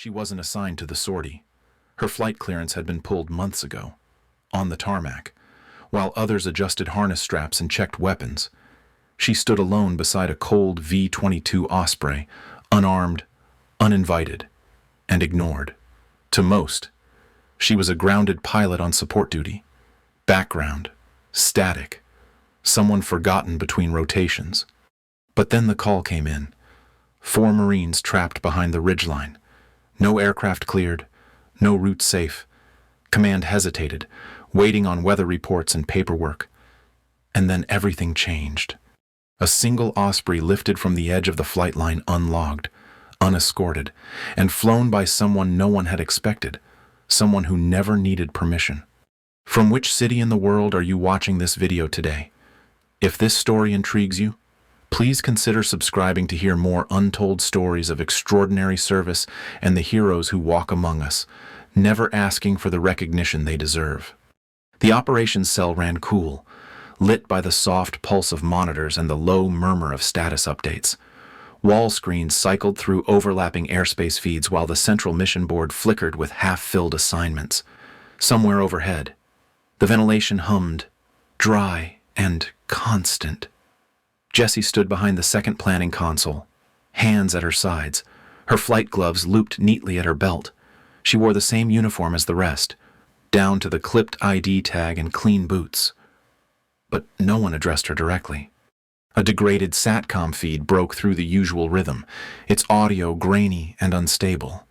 She wasn't assigned to the sortie. Her flight clearance had been pulled months ago, on the tarmac, while others adjusted harness straps and checked weapons. She stood alone beside a cold V-22 Osprey, unarmed, uninvited, and ignored. To most, she was a grounded pilot on support duty. Background, static, someone forgotten between rotations. But then the call came in. 4 Marines trapped behind the ridgeline. No aircraft cleared, no route safe. Command hesitated, waiting on weather reports and paperwork. And then everything changed. A single Osprey lifted from the edge of the flight line unlogged, unescorted, and flown by someone no one had expected, someone who never needed permission. From which city in the world are you watching this video today? If this story intrigues you, please consider subscribing to hear more untold stories of extraordinary service and the heroes who walk among us, never asking for the recognition they deserve. The operations cell ran cool, lit by the soft pulse of monitors and the low murmur of status updates. Wall screens cycled through overlapping airspace feeds while the central mission board flickered with half-filled assignments. Somewhere overhead, the ventilation hummed, dry and constant. Jessie stood behind the second planning console, hands at her sides, her flight gloves looped neatly at her belt. She wore the same uniform as the rest, down to the clipped ID tag and clean boots. But no one addressed her directly. A degraded SATCOM feed broke through the usual rhythm, its audio grainy and unstable.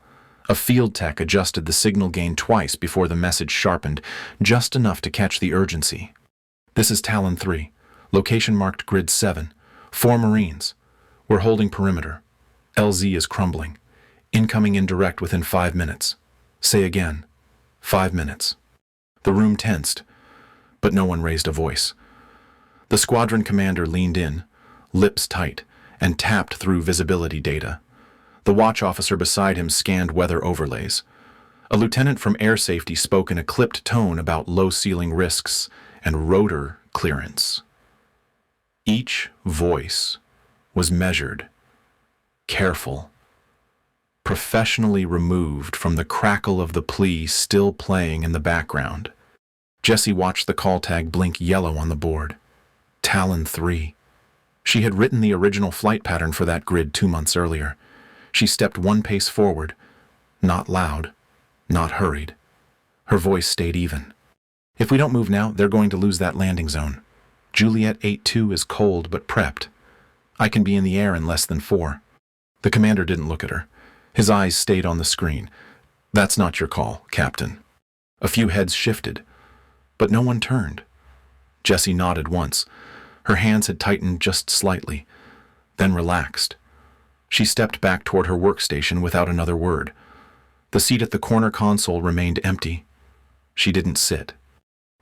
A field tech adjusted the signal gain twice before the message sharpened, just enough to catch the urgency. This is Talon 3, location marked Grid 7, 4 Marines. We're holding perimeter. LZ is crumbling. Incoming indirect within 5 minutes. Say again, 5 minutes. The room tensed, but no one raised a voice. The squadron commander leaned in, lips tight, and tapped through visibility data. The watch officer beside him scanned weather overlays. A lieutenant from air safety spoke in a clipped tone about low-ceiling risks and rotor clearance. Each voice was measured, careful, professionally removed from the crackle of the plea still playing in the background. Jessie watched the call tag blink yellow on the board. Talon 3. She had written the original flight pattern for that grid 2 months earlier. She stepped 1 pace forward, not loud, not hurried. Her voice stayed even. If we don't move now, they're going to lose that landing zone. Juliet 8-2 is cold but prepped. I can be in the air in less than 4. The commander didn't look at her. His eyes stayed on the screen. That's not your call, Captain. A few heads shifted, but no one turned. Jessie nodded once. Her hands had tightened just slightly, then relaxed. She stepped back toward her workstation without another word. The seat at the corner console remained empty. She didn't sit.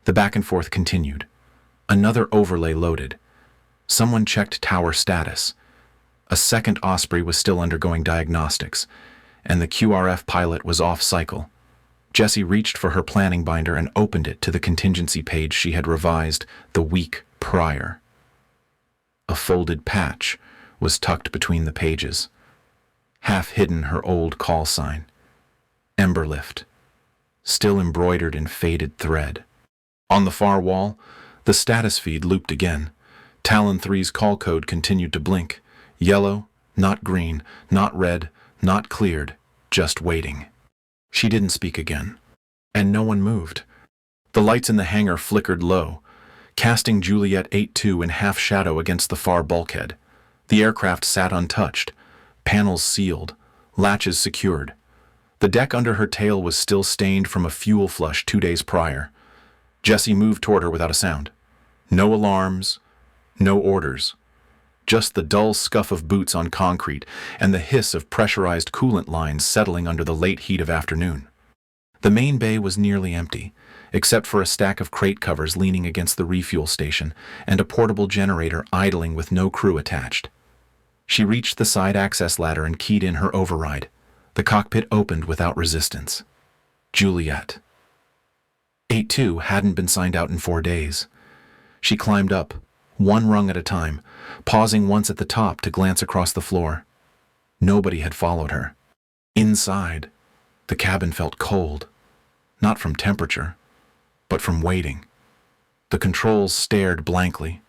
The back and forth continued. Another overlay loaded. Someone checked tower status. A second Osprey was still undergoing diagnostics, and the QRF pilot was off cycle. Jessie reached for her planning binder and opened it to the contingency page she had revised the week prior. A folded patch was tucked between the pages, half hidden her old call sign. Emberlift, still embroidered in faded thread. On the far wall, the status feed looped again. Talon 3's call code continued to blink. Yellow, not green, not red, not cleared, just waiting. She didn't speak again, and no one moved. The lights in the hangar flickered low, casting Juliet 8-2 in half shadow against the far bulkhead. The aircraft sat untouched, panels sealed, latches secured. The deck under her tail was still stained from a fuel flush 2 days prior. Jessie moved toward her without a sound. No alarms, no orders. Just the dull scuff of boots on concrete and the hiss of pressurized coolant lines settling under the late heat of afternoon. The main bay was nearly empty, except for a stack of crate covers leaning against the refuel station and a portable generator idling with no crew attached. She reached the side access ladder and keyed in her override. The cockpit opened without resistance. Juliet. 8-2 hadn't been signed out in 4 days. She climbed up, 1 rung at a time, pausing once at the top to glance across the floor. Nobody had followed her. Inside, The cabin felt cold, not from temperature, but from waiting. The controls stared blankly,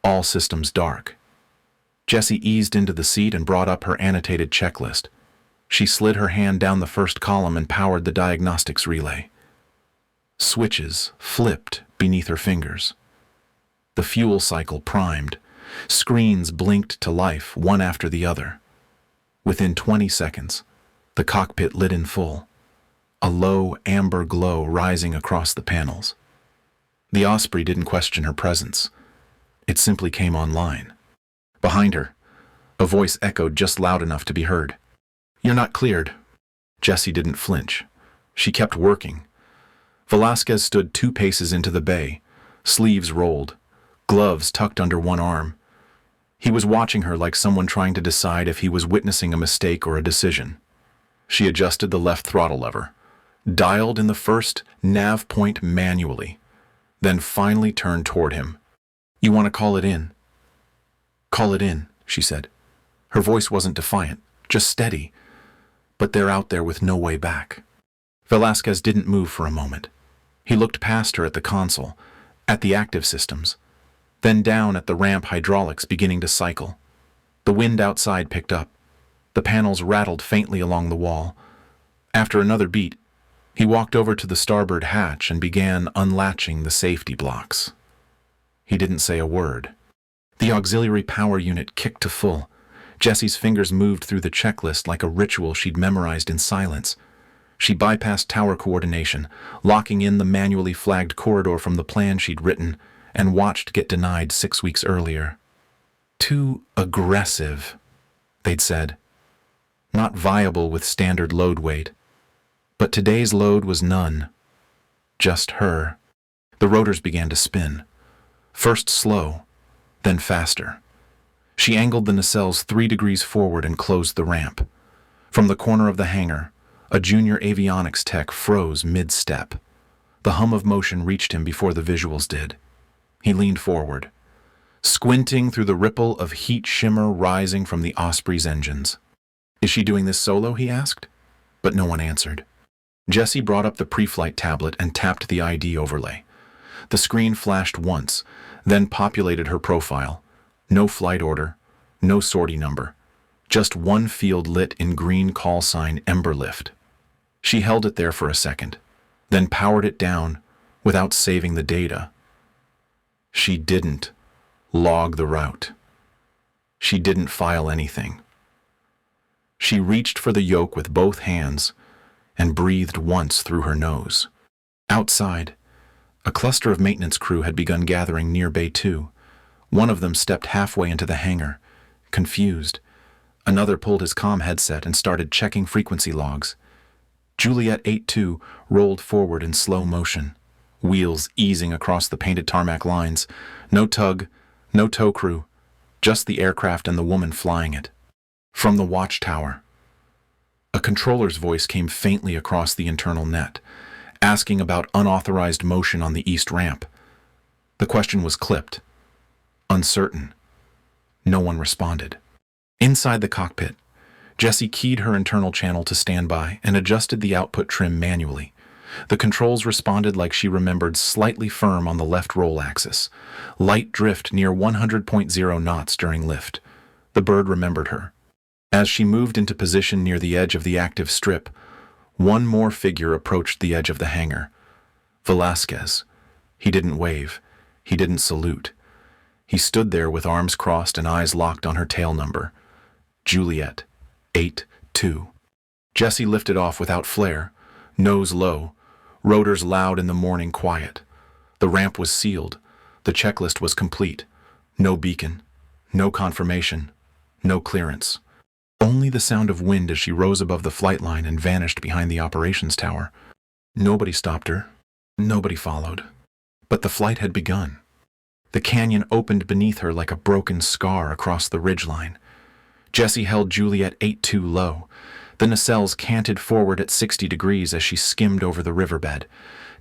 all systems dark. Jessie eased into the seat and brought up her annotated checklist. She slid her hand down the first column and powered the diagnostics relay. Switches flipped beneath her fingers. The fuel cycle primed. Screens blinked to life, one after the other. Within 20 seconds, the cockpit lit in full, a low amber glow rising across the panels. The Osprey didn't question her presence. It simply came online. Behind her, a voice echoed just loud enough to be heard. "You're not cleared." Jessie didn't flinch. She kept working. Velasquez stood 2 paces into the bay, sleeves rolled, gloves tucked under one arm. He was watching her like someone trying to decide if he was witnessing a mistake or a decision. She adjusted the left throttle lever, dialed in the first nav point manually, then finally turned toward him. "You want to call it in?" "Call it in," she said. Her voice wasn't defiant, just steady, but they're out there with no way back. Velasquez didn't move for a moment. He looked past her at the console, at the active systems, then down at the ramp hydraulics beginning to cycle. The wind outside picked up. The panels rattled faintly along the wall. After another beat, he walked over to the starboard hatch and began unlatching the safety blocks. He didn't say a word. The auxiliary power unit kicked to full. Jessie's fingers moved through the checklist like a ritual she'd memorized in silence. She bypassed tower coordination, locking in the manually flagged corridor from the plan she'd written and watched get denied 6 weeks earlier. Too aggressive, they'd said. Not viable with standard load weight. But today's load was none. Just her. The rotors began to spin. First slow, then faster. She angled the nacelles 3 degrees forward and closed the ramp. From the corner of the hangar, a junior avionics tech froze mid-step. The hum of motion reached him before the visuals did. He leaned forward, squinting through the ripple of heat shimmer rising from the Osprey's engines. "Is she doing this solo?" he asked. But no one answered. Jessie brought up the pre-flight tablet and tapped the ID overlay. The screen flashed once, then populated her profile. No flight order, no sortie number, just one field lit in green call sign Emberlift. She held it there for a second, then powered it down without saving the data. She didn't log the route. She didn't file anything. She reached for the yoke with both hands and breathed once through her nose. Outside, a cluster of maintenance crew had begun gathering near Bay 2. One of them stepped halfway into the hangar, confused. Another pulled his comm headset and started checking frequency logs. Juliet 8-2 rolled forward in slow motion, wheels easing across the painted tarmac lines. No tug, no tow crew, just the aircraft and the woman flying it. From the watchtower, a controller's voice came faintly across the internal net, asking about unauthorized motion on the east ramp. The question was clipped, uncertain. No one responded. Inside the cockpit, Jessie keyed her internal channel to standby and adjusted the output trim manually. The controls responded like she remembered, slightly firm on the left roll axis. Light drift near 100.0 knots during lift. The bird remembered her. As she moved into position near the edge of the active strip, one more figure approached the edge of the hangar. Velasquez. He didn't wave. He didn't salute. He stood there with arms crossed and eyes locked on her tail number. Juliet, 8-2. Jessie lifted off without flare, nose low, rotors loud in the morning quiet. The ramp was sealed. The checklist was complete. No beacon, no confirmation, no clearance. Only the sound of wind as she rose above the flight line and vanished behind the operations tower. Nobody stopped her. Nobody followed. But the flight had begun. The canyon opened beneath her like a broken scar across the ridgeline. Jessie held Juliet 8-2 low. The nacelles canted forward at 60 degrees as she skimmed over the riverbed.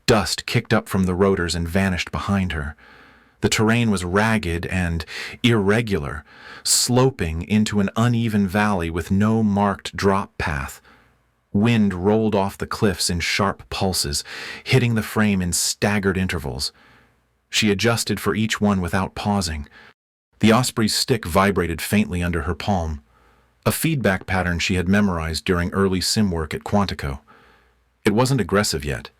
Dust kicked up from the rotors and vanished behind her. The terrain was ragged and irregular, sloping into an uneven valley with no marked drop path. Wind rolled off the cliffs in sharp pulses, hitting the frame in staggered intervals. She adjusted for each one without pausing. The Osprey's stick vibrated faintly under her palm, a feedback pattern she had memorized during early sim work at Quantico. It wasn't aggressive yet,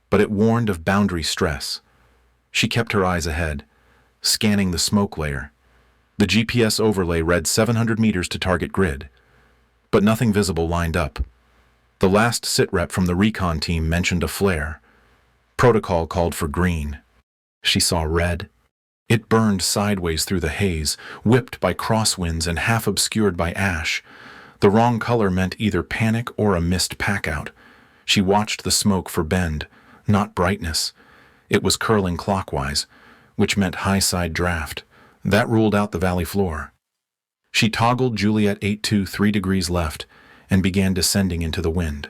but it warned of boundary stress. She kept her eyes ahead, scanning the smoke layer. The GPS overlay read 700 meters to target grid, but nothing visible lined up. The last sitrep from the recon team mentioned a flare. Protocol called for green. She saw red. It burned sideways through the haze, whipped by crosswinds and half obscured by ash. The wrong color meant either panic or a missed pack-out. She watched the smoke for bend, not brightness. It was curling clockwise, which meant high-side draft. That ruled out the valley floor. She toggled Juliet 8-2 3 degrees left and began descending into the wind.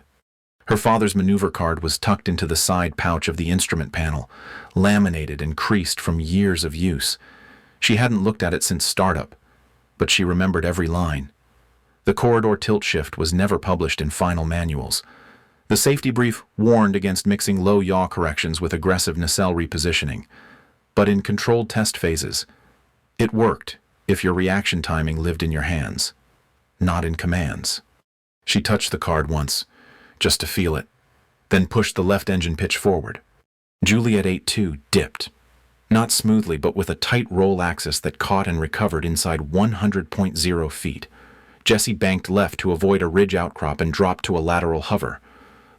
Her father's maneuver card was tucked into the side pouch of the instrument panel, laminated and creased from years of use. She hadn't looked at it since startup, but she remembered every line. The corridor tilt shift was never published in final manuals. The safety brief warned against mixing low yaw corrections with aggressive nacelle repositioning. But in controlled test phases, it worked if your reaction timing lived in your hands, not in commands. She touched the card once, just to feel it, then pushed the left engine pitch forward. Juliet 8-2 dipped, not smoothly but with a tight roll axis that caught and recovered inside 100.0 feet. Jessie banked left to avoid a ridge outcrop and dropped to a lateral hover.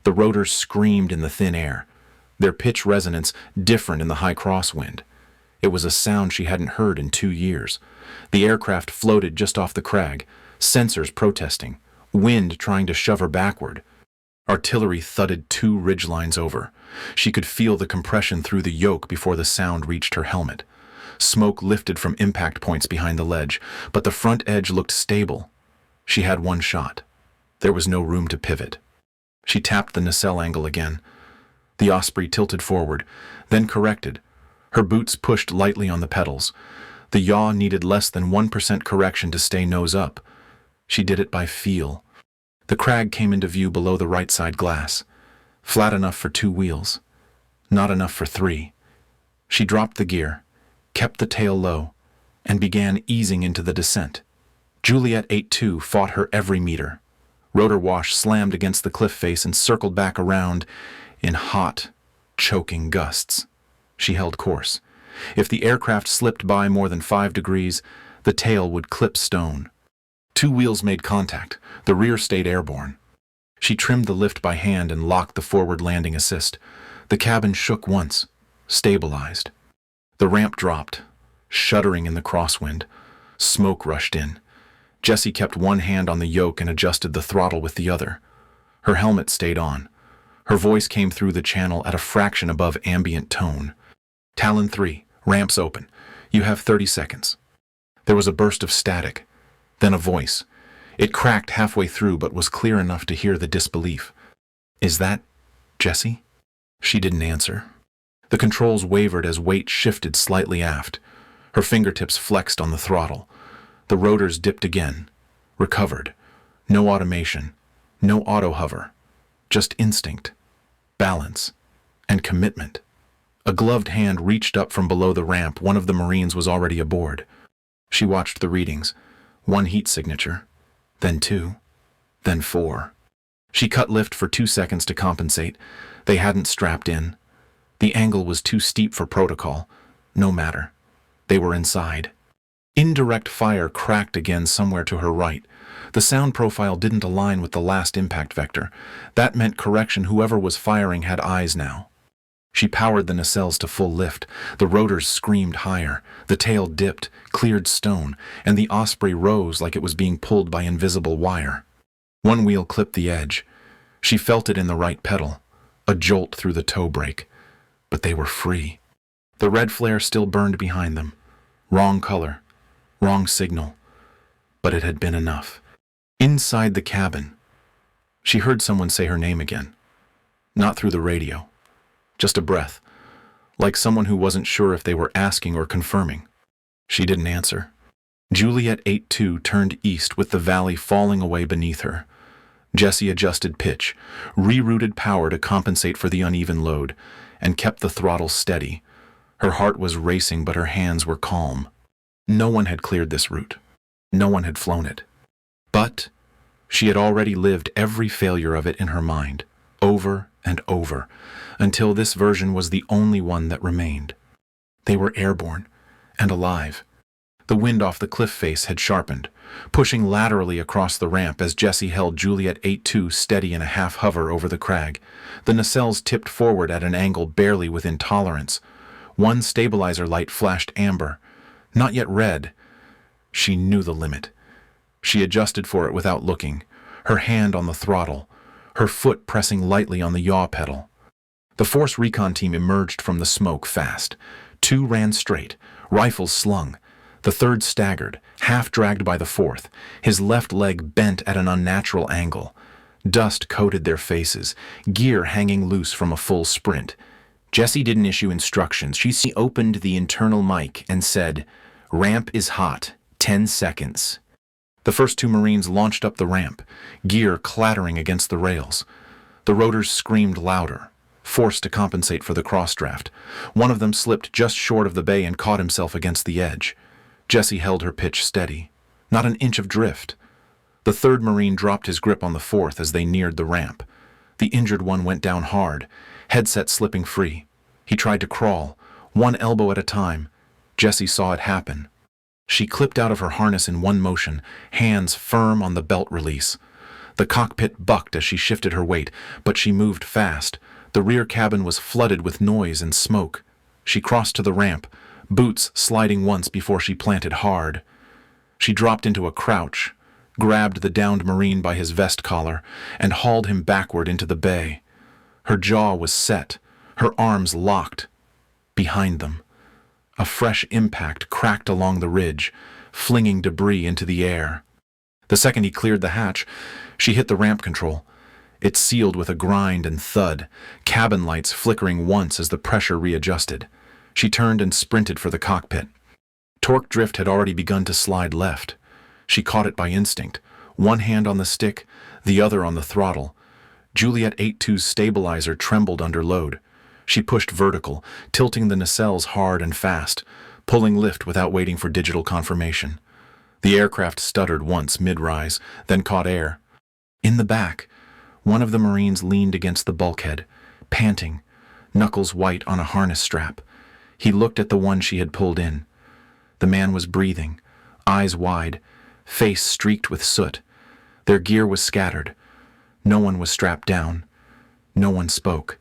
The rotors screamed in the thin air, their pitch resonance different in the high crosswind. It was a sound she hadn't heard in 2 years. The aircraft floated just off the crag, sensors protesting, wind trying to shove her backward. Artillery thudded 2 ridgelines over. She could feel the compression through the yoke before the sound reached her helmet. Smoke lifted from impact points behind the ledge, but the front edge looked stable. She had one shot. There was no room to pivot. She tapped the nacelle angle again. The Osprey tilted forward, then corrected. Her boots pushed lightly on the pedals. The yaw needed less than 1% correction to stay nose up. She did it by feel. The crag came into view below the right side glass, flat enough for 2 wheels, not enough for 3. She dropped the gear, kept the tail low, and began easing into the descent. Juliet 8-2 fought her every meter. Rotor wash slammed against the cliff face and circled back around in hot, choking gusts. She held course. If the aircraft slipped by more than 5 degrees, the tail would clip stone. 2 wheels made contact. The rear stayed airborne. She trimmed the lift by hand and locked the forward landing assist. The cabin shook once, stabilized. The ramp dropped, shuddering in the crosswind. Smoke rushed in. Jessie kept one hand on the yoke and adjusted the throttle with the other. Her helmet stayed on. Her voice came through the channel at a fraction above ambient tone. Talon 3, ramps open. You have 30 seconds. There was a burst of static, then a voice. It cracked halfway through but was clear enough to hear the disbelief. Is that Jessie? She didn't answer. The controls wavered as weight shifted slightly aft. Her fingertips flexed on the throttle. The rotors dipped again, recovered. No automation, no auto-hover, just instinct, balance, and commitment. A gloved hand reached up from below the ramp. One of the Marines was already aboard. She watched the readings. 1 heat signature, then 2, then 4. She cut lift for 2 seconds to compensate. They hadn't strapped in. The angle was too steep for protocol. No matter. They were inside. Indirect fire cracked again somewhere to her right. The sound profile didn't align with the last impact vector. That meant correction. Whoever was firing had eyes now. She powered the nacelles to full lift. The rotors screamed higher. The tail dipped, cleared stone, and the Osprey rose like it was being pulled by invisible wire. 1 wheel clipped the edge. She felt it in the right pedal, a jolt through the toe brake. But they were free. The red flare still burned behind them. Wrong color, wrong signal. But it had been enough. Inside the cabin, she heard someone say her name again. Not through the radio. Just a breath, like someone who wasn't sure if they were asking or confirming. She didn't answer. Juliet 8-2 turned east with the valley falling away beneath her. Jessie adjusted pitch, rerouted power to compensate for the uneven load, and kept the throttle steady. Her heart was racing, but her hands were calm. No one had cleared this route. No one had flown it. But she had already lived every failure of it in her mind, over and over, until this version was the only one that remained. They were airborne and alive. The wind off the cliff face had sharpened, pushing laterally across the ramp as Jessie held Juliet 8-2 steady in a half-hover over the crag. The nacelles tipped forward at an angle barely within tolerance. One stabilizer light flashed amber, not yet red. She knew the limit. She adjusted for it without looking, her hand on the throttle, her foot pressing lightly on the yaw pedal. The Force recon team emerged from the smoke fast. Two ran straight, rifles slung. The third staggered, half dragged by the fourth, his left leg bent at an unnatural angle. Dust coated their faces, gear hanging loose from a full sprint. Jessie didn't issue instructions. She opened the internal mic and said, "Ramp is hot. 10 seconds." The first two Marines launched up the ramp, gear clattering against the rails. The rotors screamed louder, forced to compensate for the crossdraft. One of them slipped just short of the bay and caught himself against the edge. Jessie held her pitch steady, not an inch of drift. The third Marine dropped his grip on the fourth as they neared the ramp. The injured one went down hard, headset slipping free. He tried to crawl, one elbow at a time. Jessie saw it happen. She clipped out of her harness in one motion, hands firm on the belt release. The cockpit bucked as she shifted her weight, but she moved fast. The rear cabin was flooded with noise and smoke. She crossed to the ramp, boots sliding once before she planted hard. She dropped into a crouch, grabbed the downed Marine by his vest collar, and hauled him backward into the bay. Her jaw was set, her arms locked. Behind them, a fresh impact cracked along the ridge, flinging debris into the air. The second he cleared the hatch, she hit the ramp control. It sealed with a grind and thud, cabin lights flickering once as the pressure readjusted. She turned and sprinted for the cockpit. Torque drift had already begun to slide left. She caught it by instinct, one hand on the stick, the other on the throttle. Juliet 8-2's stabilizer trembled under load. She pushed vertical, tilting the nacelles hard and fast, pulling lift without waiting for digital confirmation. The aircraft stuttered once mid-rise, then caught air. In the back, one of the Marines leaned against the bulkhead, panting, knuckles white on a harness strap. He looked at the one she had pulled in. The man was breathing, eyes wide, face streaked with soot. Their gear was scattered. No one was strapped down. No one spoke.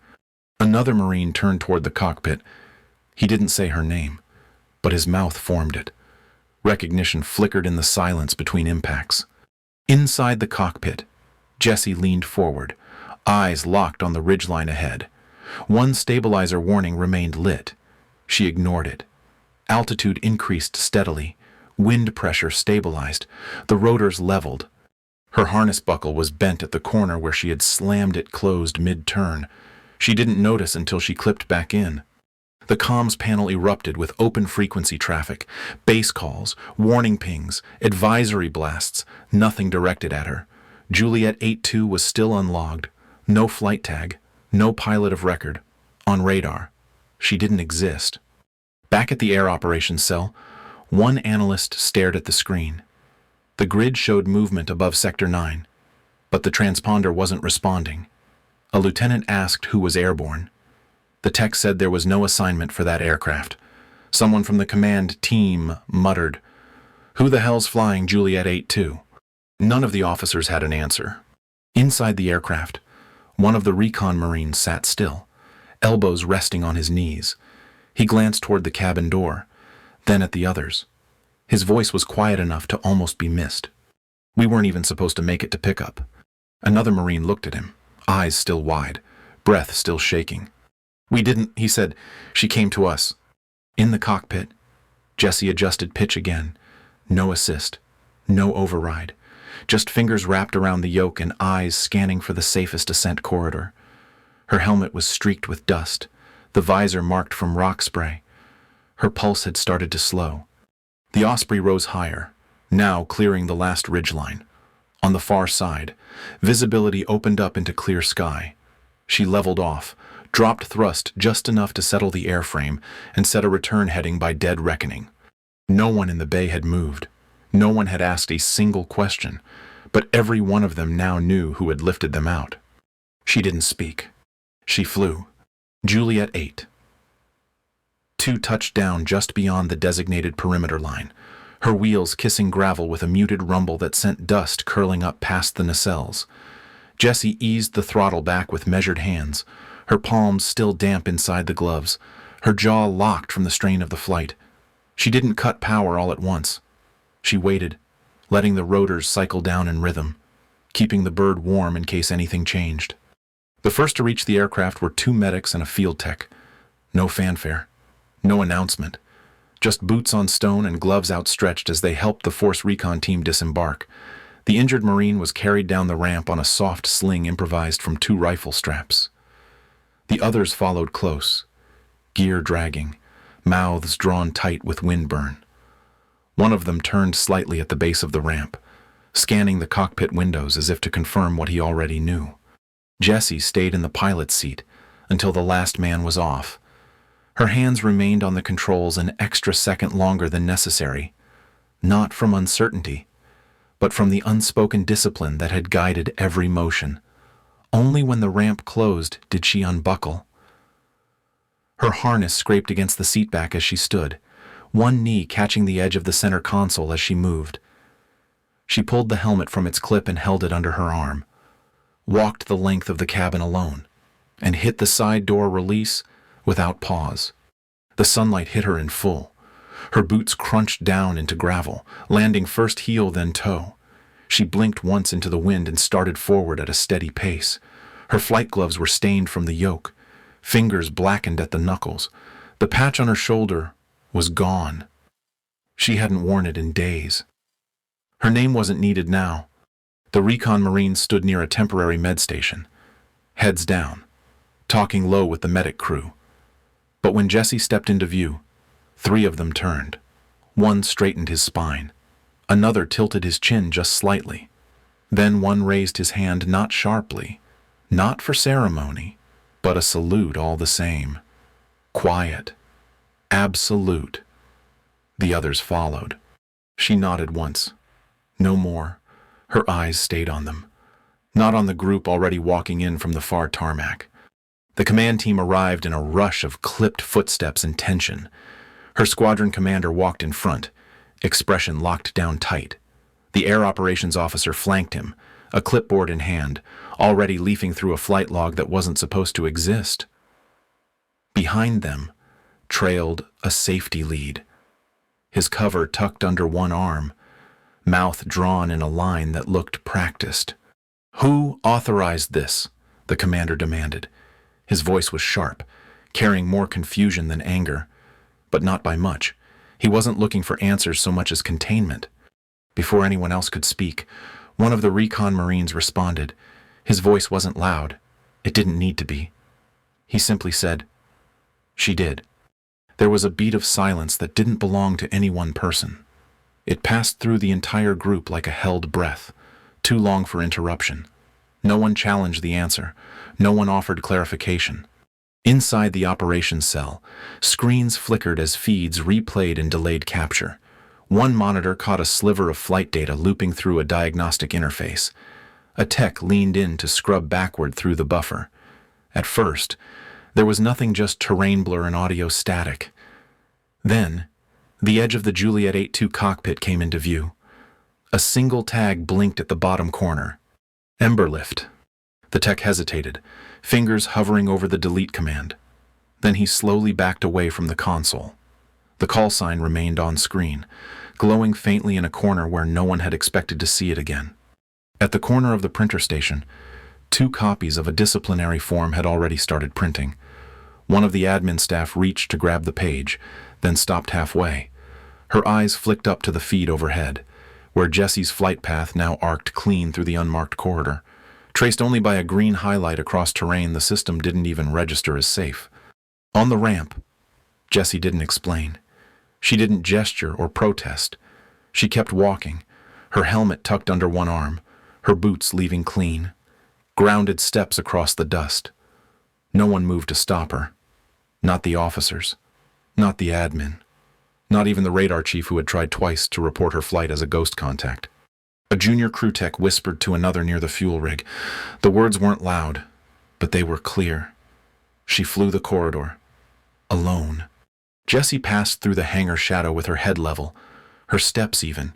Another Marine turned toward the cockpit. He didn't say her name, but his mouth formed it. Recognition flickered in the silence between impacts. Inside the cockpit, Jessie leaned forward, eyes locked on the ridgeline ahead. One stabilizer warning remained lit. She ignored it. Altitude increased steadily. Wind pressure stabilized. The rotors leveled. Her harness buckle was bent at the corner where she had slammed it closed mid-turn. She didn't notice until she clipped back in. The comms panel erupted with open frequency traffic, base calls, warning pings, advisory blasts, nothing directed at her. Juliet 8-2 was still unlogged. No flight tag, no pilot of record. On radar, she didn't exist. Back at the air operations cell, one analyst stared at the screen. The grid showed movement above Sector 9, but the transponder wasn't responding. A lieutenant asked who was airborne. The tech said there was no assignment for that aircraft. Someone from the command team muttered, "Who the hell's flying Juliet 8-2?" None of the officers had an answer. Inside the aircraft, one of the recon Marines sat still, elbows resting on his knees. He glanced toward the cabin door, then at the others. His voice was quiet enough to almost be missed. "We weren't even supposed to make it to pickup." Another Marine looked at him, eyes still wide, breath still shaking. "We didn't," he said. "She came to us." In the cockpit, Jessie adjusted pitch again. No assist, no override. Just fingers wrapped around the yoke and eyes scanning for the safest ascent corridor. Her helmet was streaked with dust, the visor marked from rock spray. Her pulse had started to slow. The Osprey rose higher, now clearing the last ridgeline. On the far side, visibility opened up into clear sky. She leveled off, dropped thrust just enough to settle the airframe, and set a return heading by dead reckoning. No one in the bay had moved. No one had asked a single question, but every one of them now knew who had lifted them out. She didn't speak. She flew. Juliet 8. 2 touched down just beyond the designated perimeter line, her wheels kissing gravel with a muted rumble that sent dust curling up past the nacelles. Jessie eased the throttle back with measured hands, her palms still damp inside the gloves, her jaw locked from the strain of the flight. She didn't cut power all at once. She waited, letting the rotors cycle down in rhythm, keeping the bird warm in case anything changed. The first to reach the aircraft were 2 medics and a field tech. No fanfare, no announcement, just boots on stone and gloves outstretched as they helped the Force Recon team disembark. The injured Marine was carried down the ramp on a soft sling improvised from 2 rifle straps. The others followed close, gear dragging, mouths drawn tight with windburn. One of them turned slightly at the base of the ramp, scanning the cockpit windows as if to confirm what he already knew. Jessie stayed in the pilot's seat until the last man was off. Her hands remained on the controls an extra second longer than necessary, not from uncertainty, but from the unspoken discipline that had guided every motion. Only when the ramp closed did she unbuckle. Her harness scraped against the seatback as she stood, one knee catching the edge of the center console as she moved. She pulled the helmet from its clip and held it under her arm, walked the length of the cabin alone, and hit the side door release without pause. The sunlight hit her in full. Her boots crunched down into gravel, landing first heel then toe. She blinked once into the wind and started forward at a steady pace. Her flight gloves were stained from the yoke, fingers blackened at the knuckles. The patch on her shoulder was gone. She hadn't worn it in days. Her name wasn't needed now. The recon Marines stood near a temporary med station, heads down, talking low with the medic crew. But when Jessie stepped into view, 3 of them turned. One straightened his spine. Another tilted his chin just slightly. Then one raised his hand not sharply, not for ceremony, but a salute all the same. Quiet. Absolute. The others followed. She nodded once. No more. Her eyes stayed on them, not on the group already walking in from the far tarmac. The command team arrived in a rush of clipped footsteps and tension. Her squadron commander walked in front, expression locked down tight. The air operations officer flanked him, a clipboard in hand, already leafing through a flight log that wasn't supposed to exist. Behind them trailed a safety lead, his cover tucked under one arm, mouth drawn in a line that looked practiced. "Who authorized this?" the commander demanded. His voice was sharp, carrying more confusion than anger, but not by much. He wasn't looking for answers so much as containment. Before anyone else could speak, one of the recon Marines responded. His voice wasn't loud. It didn't need to be. He simply said, "She did." There was a beat of silence that didn't belong to any one person. It passed through the entire group like a held breath, too long for interruption. No one challenged the answer. No one offered clarification. Inside the operations cell, screens flickered as feeds replayed in delayed capture. One monitor caught a sliver of flight data looping through a diagnostic interface. A tech leaned in to scrub backward through the buffer. At first, there was nothing, just terrain blur and audio static. Then, the edge of the Juliet 8-2 cockpit came into view. A single tag blinked at the bottom corner. Emberlift. The tech hesitated, fingers hovering over the delete command. Then he slowly backed away from the console. The call sign remained on screen, glowing faintly in a corner where no one had expected to see it again. At the corner of the printer station, 2 copies of a disciplinary form had already started printing. One of the admin staff reached to grab the page, then stopped halfway. Her eyes flicked up to the feed overhead, where Jessie's flight path now arced clean through the unmarked corridor. Traced only by a green highlight across terrain the system didn't even register as safe. On the ramp, Jessie didn't explain. She didn't gesture or protest. She kept walking, her helmet tucked under one arm, her boots leaving clean, grounded steps across the dust. No one moved to stop her. Not the officers. Not the admin. Not even the radar chief who had tried twice to report her flight as a ghost contact. A junior crew tech whispered to another near the fuel rig. The words weren't loud, but they were clear. She flew the corridor. Alone. Jessie passed through the hangar shadow with her head level, her steps even.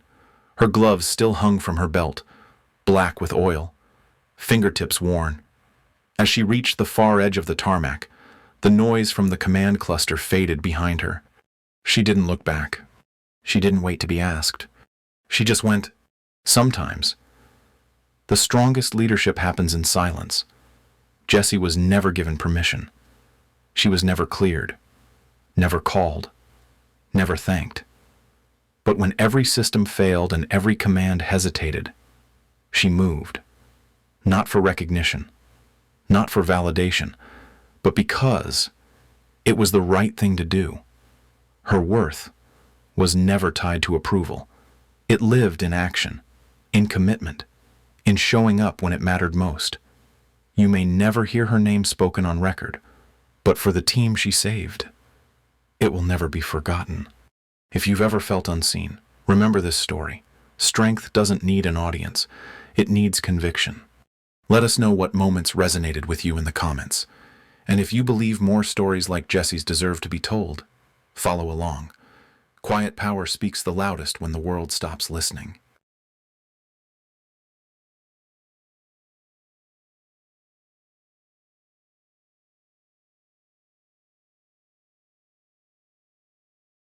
Her gloves still hung from her belt, black with oil, fingertips worn. As she reached the far edge of the tarmac, the noise from the command cluster faded behind her. She didn't look back. She didn't wait to be asked. She just went, sometimes. The strongest leadership happens in silence. Jessie was never given permission. She was never cleared, never called, never thanked. But when every system failed and every command hesitated, she moved. Not for recognition, not for validation, but because it was the right thing to do. Her worth was never tied to approval. It lived in action, in commitment, in showing up when it mattered most. You may never hear her name spoken on record, but for the team she saved, it will never be forgotten. If you've ever felt unseen, remember this story. Strength doesn't need an audience. It needs conviction. Let us know what moments resonated with you in the comments. And if you believe more stories like Jessie's deserve to be told, follow along. Quiet power speaks the loudest when the world stops listening.